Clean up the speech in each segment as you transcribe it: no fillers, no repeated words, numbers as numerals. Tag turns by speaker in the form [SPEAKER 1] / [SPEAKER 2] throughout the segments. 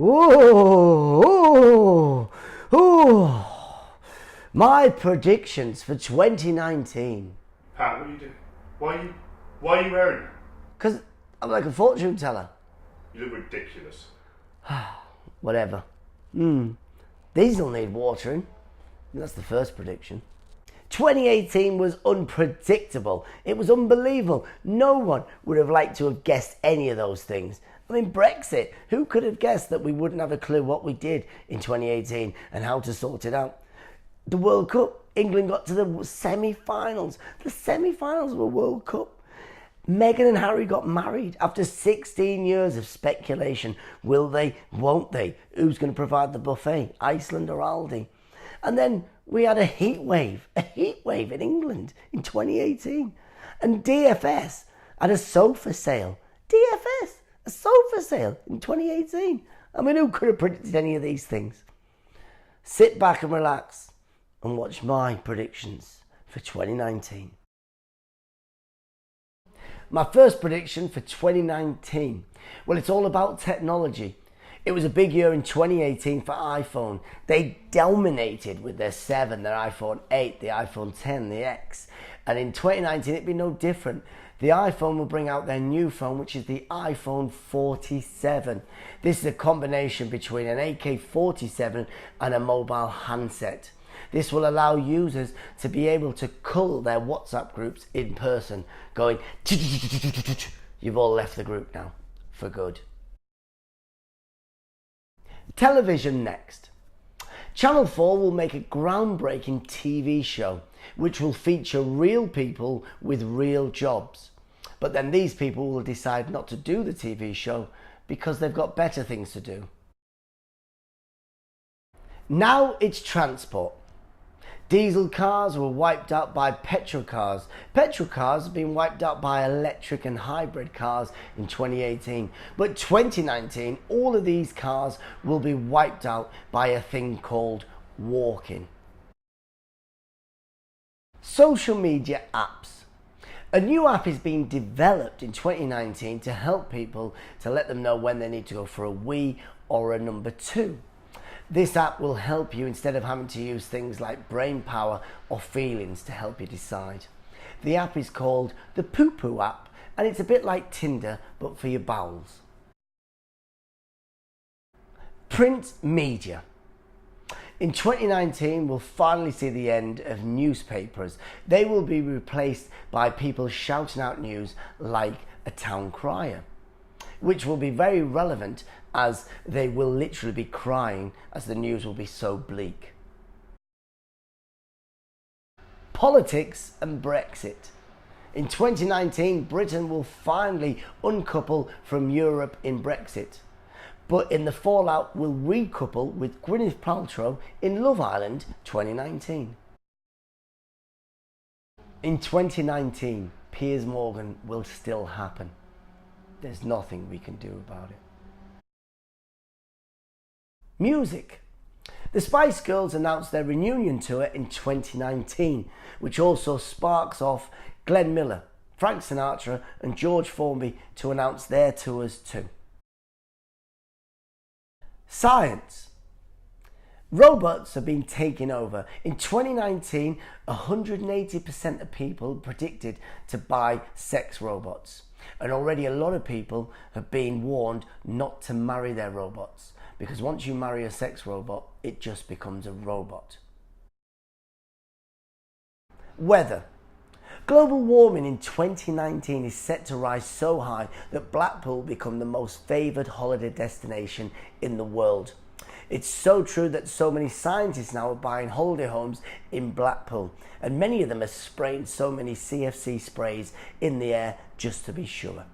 [SPEAKER 1] Ooh, ooh. My predictions for 2019.
[SPEAKER 2] Pat, what are you doing? Why are you wearing it?
[SPEAKER 1] Because I'm like a fortune teller.
[SPEAKER 2] You look ridiculous.
[SPEAKER 1] Whatever. These will need watering. That's the first prediction. 2018 was unpredictable. It was unbelievable. No one would have liked to have guessed any of those things. I mean, Brexit. Who could have guessed that we wouldn't have a clue what we did in 2018 and how to sort it out? The World Cup. England got to the semi-finals. The semi-finals of a World Cup. Meghan and Harry got married after 16 years of speculation. Will they? Won't they? Who's going to provide the buffet? Iceland or Aldi? And then we had a heat wave in England in 2018. And DFS had a sofa sale. DFS, a sofa sale in 2018. I mean, who could have predicted any of these things? Sit back and relax and watch my predictions for 2019. My first prediction for 2019. Well, it's all about technology. It was a big year in 2018 for iPhone. They dominated with their 7, their iPhone 8, the iPhone 10, the X. And in 2019, it'd be no different. The iPhone will bring out their new phone, which is the iPhone 47. This is a combination between an AK-47 and a mobile handset. This will allow users to be able to cull their WhatsApp groups in person, going, you've all left the group now, for good. Television next. Channel 4 will make a groundbreaking TV show, which will feature real people with real jobs. But then these people will decide not to do the TV show because they've got better things to do. Now it's transport. Diesel cars were wiped out by petrol cars. Petrol cars have been wiped out by electric and hybrid cars in 2018. But 2019, all of these cars will be wiped out by a thing called walking. Social media apps. A new app is being developed in 2019 to help people to let them know when they need to go for a wee or a number 2. This app will help you instead of having to use things like brain power or feelings to help you decide. The app is called the Poo Poo app, and it's a bit like Tinder but for your bowels. Print media. In 2019, we'll finally see the end of newspapers. They will be replaced by people shouting out news like a town crier, which will be very relevant as they will literally be crying as the news will be so bleak. Politics and Brexit. In 2019, Britain will finally uncouple from Europe in Brexit, but in the fallout will recouple with Gwyneth Paltrow in Love Island 2019. In 2019, Piers Morgan will still happen. There's nothing we can do about it. Music. The Spice Girls announced their reunion tour in 2019, which also sparks off Glenn Miller, Frank Sinatra and George Formby to announce their tours too. Science. Robots have been taking over. In 2019, 180% of people predicted to buy sex robots. And already a lot of people have been warned not to marry their robots, because once you marry a sex robot, it just becomes a robot. Weather. Global warming in 2019 is set to rise so high that Blackpool will become the most favoured holiday destination in the world. It's so true that so many scientists now are buying holiday homes in Blackpool, and many of them are spraying so many CFC sprays in the air just to be sure.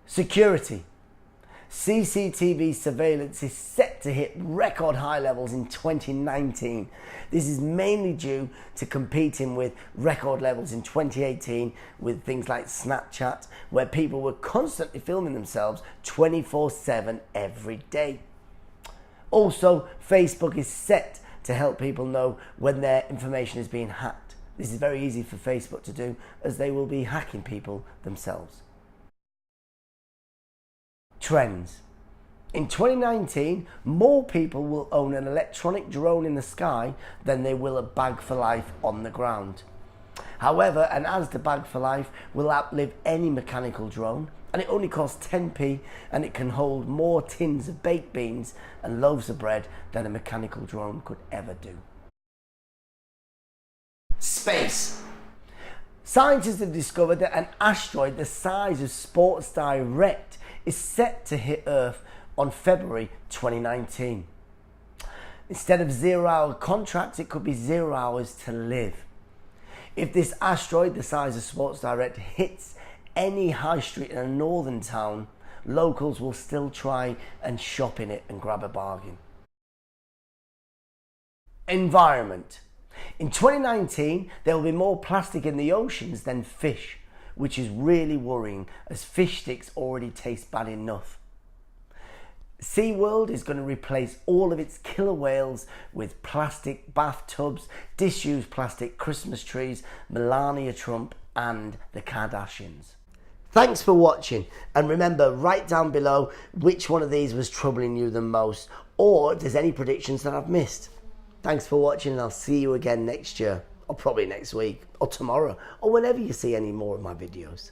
[SPEAKER 1] Security. CCTV surveillance is set to hit record high levels in 2019. This is mainly due to competing with record levels in 2018 with things like Snapchat, where people were constantly filming themselves 24/7 every day. Also, Facebook is set to help people know when their information is being hacked. This is very easy for Facebook to do, as they will be hacking people themselves. Trends. In 2019, more people will own an electronic drone in the sky than they will a bag for life on the ground. However, an Asda bag for life will outlive any mechanical drone, and it only costs 10p, and it can hold more tins of baked beans and loaves of bread than a mechanical drone could ever do. Space. Scientists have discovered that an asteroid the size of Sports Direct is set to hit Earth on February 2019. Instead of 0-hour contracts, it could be 0 hours to live. If this asteroid the size of Sports Direct hits any high street in a northern town, locals will still try and shop in it and grab a bargain. Environment. In 2019, there will be more plastic in the oceans than fish, which is really worrying as fish sticks already taste bad enough. SeaWorld is going to replace all of its killer whales with plastic bathtubs, disused plastic Christmas trees, Melania Trump and the Kardashians. Thanks for watching, and remember, write down below which one of these was troubling you the most, or if there's any predictions that I've missed. Thanks for watching, and I'll see you again next year, or probably next week, or tomorrow, or whenever you see any more of my videos.